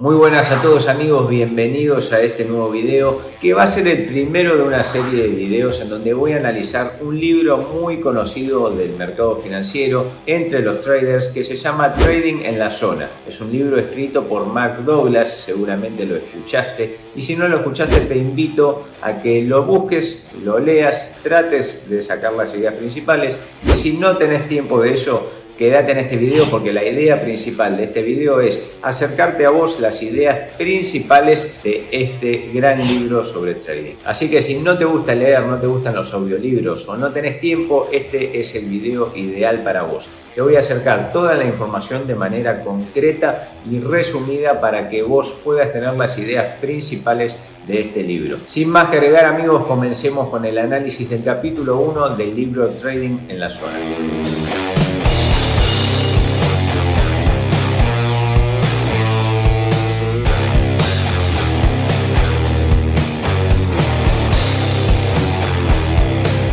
Muy buenas a todos amigos, bienvenidos a este nuevo video que va a ser el primero de una serie de videos en donde voy a analizar un libro muy conocido del mercado financiero entre los traders que se llama Trading en la Zona. Es un libro escrito por Mark Douglas, seguramente lo escuchaste, y si no lo escuchaste te invito a que lo busques, lo leas, trates de sacar las ideas principales, y si no tenés tiempo de eso, quédate en este video porque la idea principal de este video es acercarte a vos las ideas principales de este gran libro sobre trading. Así que si no te gusta leer, no te gustan los audiolibros o no tenés tiempo, este es el video ideal para vos. Te voy a acercar toda la información de manera concreta y resumida para que vos puedas tener las ideas principales de este libro. Sin más que agregar amigos, comencemos con el análisis del capítulo 1 del libro Trading en la Zona.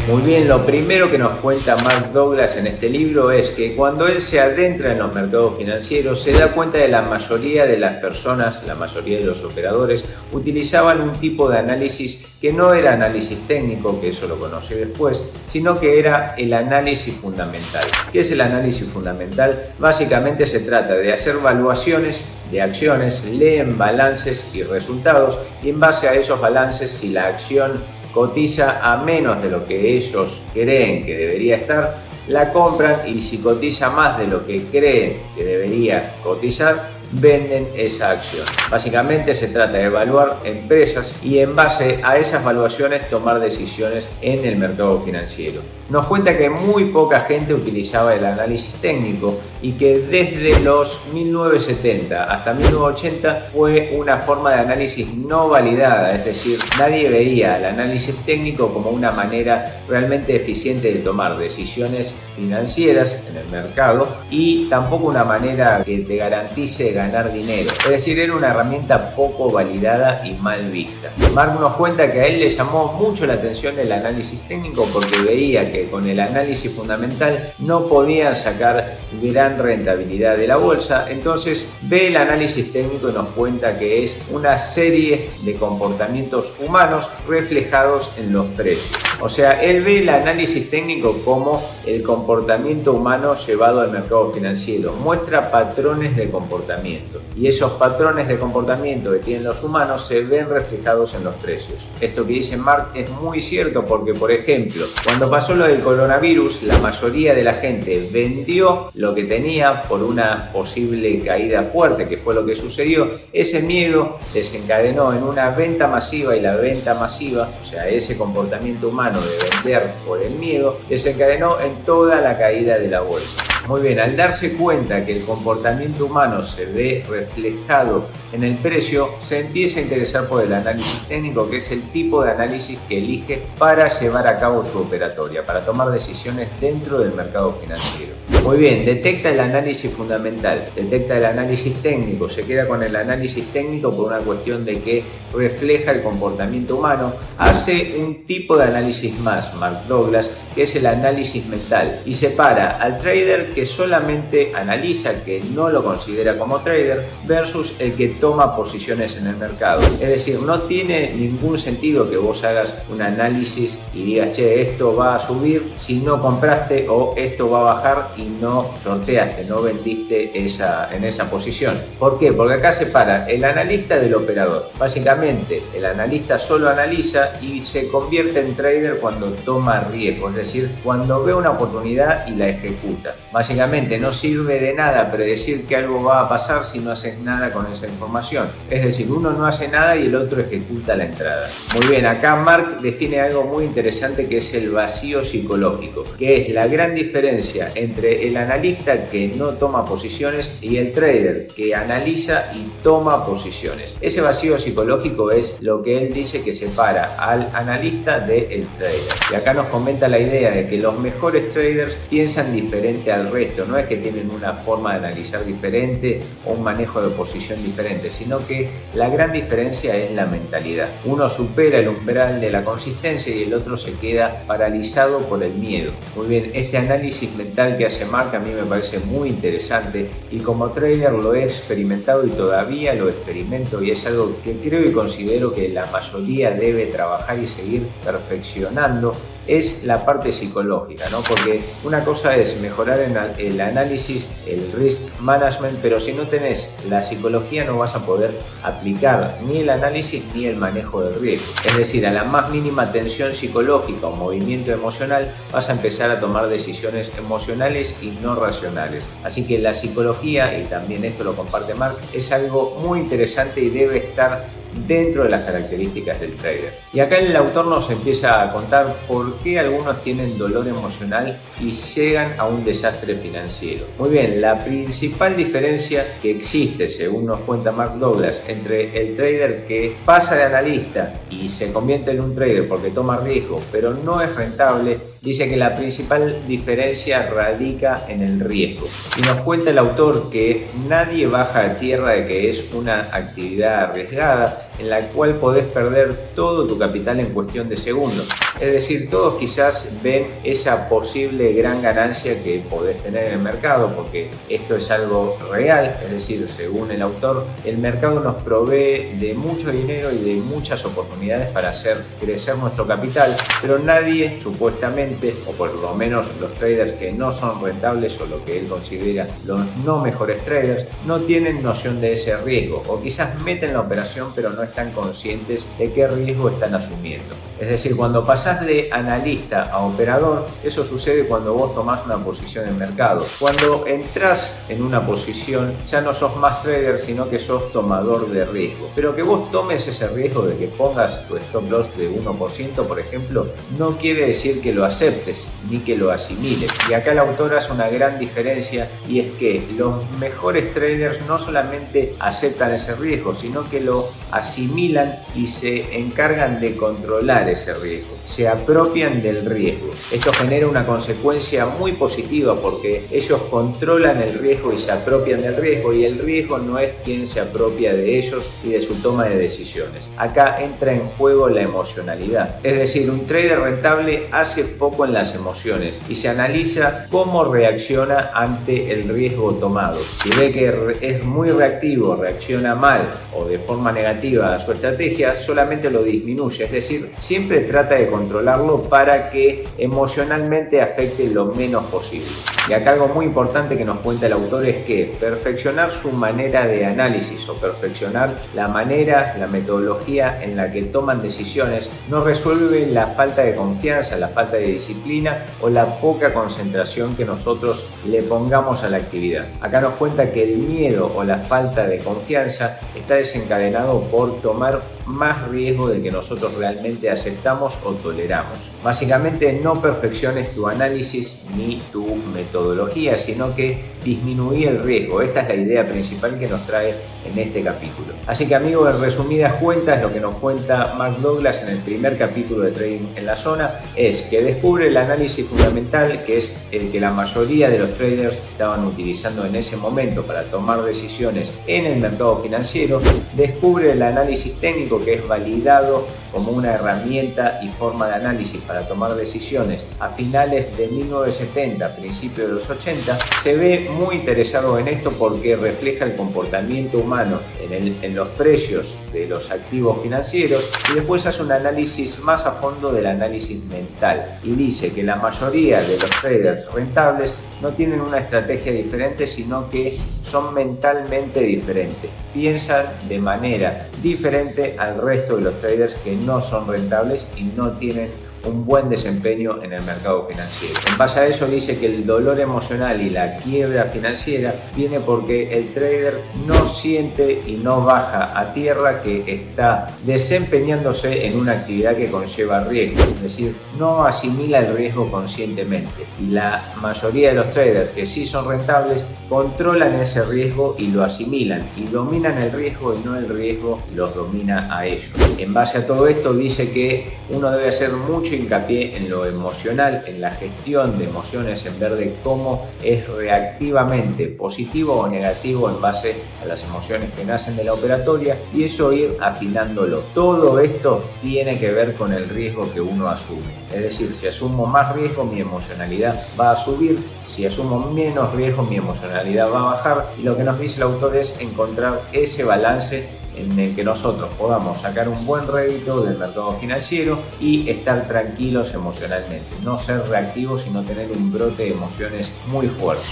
Muy bien, lo primero que nos cuenta Mark Douglas en este libro es que cuando él se adentra en los mercados financieros se da cuenta de la mayoría de las personas, la mayoría de los operadores, utilizaban un tipo de análisis que no era análisis técnico, que eso lo conocí después, sino que era el análisis fundamental. ¿Qué es el análisis fundamental? Básicamente se trata de hacer valuaciones de acciones, leen balances y resultados y en base a esos balances, si la acción cotiza a menos de lo que ellos creen que debería estar, la compran, y si cotiza más de lo que creen que debería cotizar, venden esa acción. Básicamente se trata de evaluar empresas y en base a esas valuaciones tomar decisiones en el mercado financiero. Nos cuenta que muy poca gente utilizaba el análisis técnico y que desde los 1970 hasta 1980 fue una forma de análisis no validada, es decir, nadie veía el análisis técnico como una manera realmente eficiente de tomar decisiones financieras en el mercado y tampoco una manera que te garantice ganar dinero. Es decir, era una herramienta poco validada y mal vista. Mark nos cuenta que a él le llamó mucho la atención el análisis técnico porque veía que con el análisis fundamental no podían sacar gran rentabilidad de la bolsa. Entonces ve el análisis técnico y nos cuenta que es una serie de comportamientos humanos reflejados en los precios. O sea, él ve el análisis técnico como el comportamiento humano llevado al mercado financiero. Muestra patrones de comportamiento y esos patrones de comportamiento que tienen los humanos se ven reflejados en los precios. Esto que dice Mark es muy cierto porque, por ejemplo, cuando pasó lo del coronavirus, la mayoría de la gente vendió lo que tenía por una posible caída fuerte, que fue lo que sucedió. Ese miedo desencadenó en una venta masiva y la venta masiva, o sea, ese comportamiento humano de vender por el miedo, desencadenó en toda la caída de la bolsa. Muy bien, al darse cuenta que el comportamiento humano se ve reflejado en el precio, se empieza a interesar por el análisis técnico, que es el tipo de análisis que elige para llevar a cabo su operatoria, para tomar decisiones dentro del mercado financiero. Muy bien, detecta el análisis fundamental, detecta el análisis técnico, se queda con el análisis técnico por una cuestión de que refleja el comportamiento humano. Hace un tipo de análisis más, Mark Douglas, que es el análisis mental, y separa al trader que solamente analiza, que no lo considera como trader, versus el que toma posiciones en el mercado. Es decir, no tiene ningún sentido que vos hagas un análisis y digas, che, esto va a subir si no compraste, o esto va a bajar y no sorteaste, no vendiste en esa posición. ¿Por qué? Porque acá separa el analista del operador. Básicamente, el analista solo analiza y se convierte en trader cuando toma riesgo, es decir, cuando ve una oportunidad y la ejecuta. Básicamente, no sirve de nada predecir que algo va a pasar si no haces nada con esa información. Es decir, uno no hace nada y el otro ejecuta la entrada. Muy bien, acá Mark define algo muy interesante que es el vacío psicológico, que es la gran diferencia entre el analista que no toma posiciones y el trader que analiza y toma posiciones. Ese vacío psicológico es lo que él dice que separa al analista del trader. Y acá nos comenta la idea de que los mejores traders piensan diferente al resto. No es que tienen una forma de analizar diferente o un manejo de posición diferente, sino que la gran diferencia es la mentalidad. Uno supera el umbral de la consistencia y el otro se queda paralizado por el miedo. Muy bien, este análisis mental que hace Mark a mí me parece muy interesante y como trader lo he experimentado y todavía lo experimento, y es algo que creo y considero que la mayoría debe trabajar y seguir perfeccionando, es la parte psicológica, ¿no? Porque una cosa es mejorar en el análisis, el risk management, pero si no tenés la psicología no vas a poder aplicar ni el análisis ni el manejo del riesgo. Es decir, a la más mínima tensión psicológica o movimiento emocional vas a empezar a tomar decisiones emocionales y no racionales. Así que la psicología, y también esto lo comparte Mark, es algo muy interesante y debe estar dentro de las características del trader. Y acá el autor nos empieza a contar por qué algunos tienen dolor emocional y llegan a un desastre financiero. Muy bien, la principal diferencia que existe, según nos cuenta Mark Douglas, entre el trader que pasa de analista y se convierte en un trader porque toma riesgo, pero no es rentable, dice que la principal diferencia radica en el riesgo. Y nos cuenta el autor que nadie baja a tierra de que es una actividad arriesgada en la cual podés perder todo tu capital en cuestión de segundos. Es decir, todos quizás ven esa posible gran ganancia que podés tener en el mercado, porque esto es algo real, es decir, según el autor, el mercado nos provee de mucho dinero y de muchas oportunidades para hacer crecer nuestro capital, pero nadie supuestamente, o por lo menos los traders que no son rentables o lo que él considera los no mejores traders, no tienen noción de ese riesgo, o quizás meten la operación pero no están conscientes de qué riesgo están asumiendo. Es decir, cuando pasás de analista a operador, eso sucede cuando vos tomás una posición en mercado. Cuando entras en una posición, ya no sos más trader, sino que sos tomador de riesgo. Pero que vos tomes ese riesgo de que pongas tu stop loss de 1%, por ejemplo, no quiere decir que lo aceptes ni que lo asimiles. Y acá el autor hace una gran diferencia, y es que los mejores traders no solamente aceptan ese riesgo, sino que lo asimilan y se encargan de controlar ese riesgo, se apropian del riesgo. Esto genera una consecuencia muy positiva porque ellos controlan el riesgo y se apropian del riesgo, y el riesgo no es quien se apropia de ellos y de su toma de decisiones. Acá entra en juego la emocionalidad. Es decir, un trader rentable hace foco en las emociones y se analiza cómo reacciona ante el riesgo tomado. Si ve que es muy reactivo, reacciona mal o de forma negativa a su estrategia, solamente lo disminuye. Es decir, siempre trata de controlarlo para que emocionalmente afecte lo menos posible. Y acá algo muy importante que nos cuenta el autor es que perfeccionar su manera de análisis o perfeccionar la manera, la metodología en la que toman decisiones no resuelve la falta de confianza, la falta de disciplina o la poca concentración que nosotros le pongamos a la actividad. Acá nos cuenta que el miedo o la falta de confianza está desencadenado por tomar más riesgo del que nosotros realmente aceptamos o toleramos. Básicamente, no perfecciones tu análisis ni tu metodología, sino que disminuir el riesgo. Esta es la idea principal que nos trae en este capítulo. Así que, amigos, en resumidas cuentas, lo que nos cuenta Mark Douglas en el primer capítulo de Trading en la Zona es que descubre el análisis fundamental, que es el que la mayoría de los traders estaban utilizando en ese momento para tomar decisiones en el mercado financiero. Descubre el análisis técnico, que es validado como una herramienta y forma de análisis para tomar decisiones a finales de 1970, principios de los 80. Se ve muy interesado en esto porque refleja el comportamiento humano en los precios de los activos financieros, y después hace un análisis más a fondo del análisis mental y dice que la mayoría de los traders rentables no tienen una estrategia diferente, sino que son mentalmente diferentes, piensan de manera diferente al resto de los traders que no son rentables y no tienen un buen desempeño en el mercado financiero. En base a eso dice que el dolor emocional y la quiebra financiera viene porque el trader no siente y no baja a tierra que está desempeñándose en una actividad que conlleva riesgo, es decir, no asimila el riesgo conscientemente. Y la mayoría de los traders que sí son rentables controlan ese riesgo y lo asimilan y dominan el riesgo, y no el riesgo los domina a ellos. En base a todo esto dice que uno debe hacer mucho mucho hincapié en lo emocional, en la gestión de emociones, en ver de cómo es reactivamente positivo o negativo en base a las emociones que nacen de la operatoria, y eso ir afinándolo. Todo esto tiene que ver con el riesgo que uno asume. Es decir, si asumo más riesgo, mi emocionalidad va a subir; si asumo menos riesgo, mi emocionalidad va a bajar. Y lo que nos dice el autor es encontrar ese balance en el que nosotros podamos sacar un buen rédito del mercado financiero y estar tranquilos emocionalmente, no ser reactivos, sino tener un brote de emociones muy fuerte.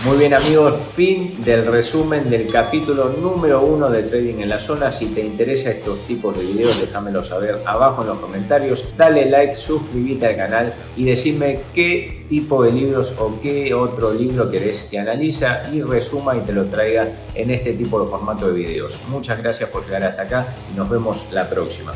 Muy bien, amigos, fin del resumen del capítulo número 1 de Trading en la Zona. Si te interesa estos tipos de videos, déjamelo saber abajo en los comentarios, dale like, suscríbete al canal y decime qué tipo de libros o qué otro libro querés que analiza y resuma y te lo traiga en este tipo de formato de videos. Muchas gracias por llegar hasta acá y nos vemos la próxima.